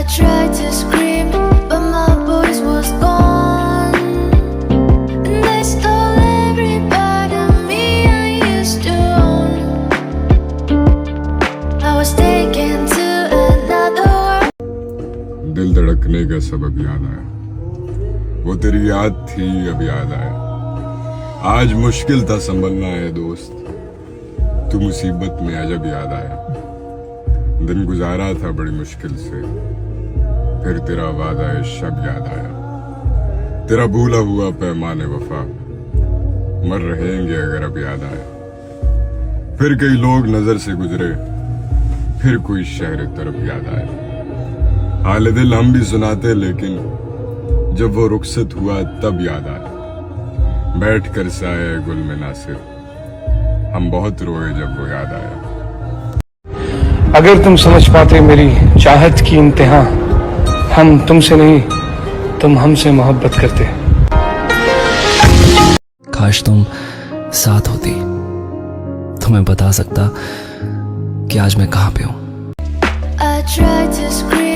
tried to scream, but my voice was gone. And they stole every part of me I used to own. I was taken to another world. दिल धड़कने का सबब याद आया, वो तेरी याद थी अब याद आया। आज मुश्किल था संभलना है दोस्त, तू मुसीबत में अजब याद आया। दिन गुजारा था बड़ी मुश्किल से, फिर तेरा वादा शब याद आया। तेरा भूला हुआ पैमाने वफा मर रहेंगे अगर अब याद आया। फिर कई लोग नजर से गुजरे, फिर कोई शहर तरफ याद आया। हाल दिल हम भी सुनाते, लेकिन जब वो रुखसत हुआ तब याद आया। बैठ कर साए गुल में नासिर, हम बहुत रोए जब वो याद आया। अगर तुम समझ पाते मेरी चाहत की इंतहा, हम तुमसे नहीं तुम हमसे मोहब्बत करते। काश तुम साथ होती तो मैं बता सकता कि आज मैं कहाँ पे हूँ। I tried to scream.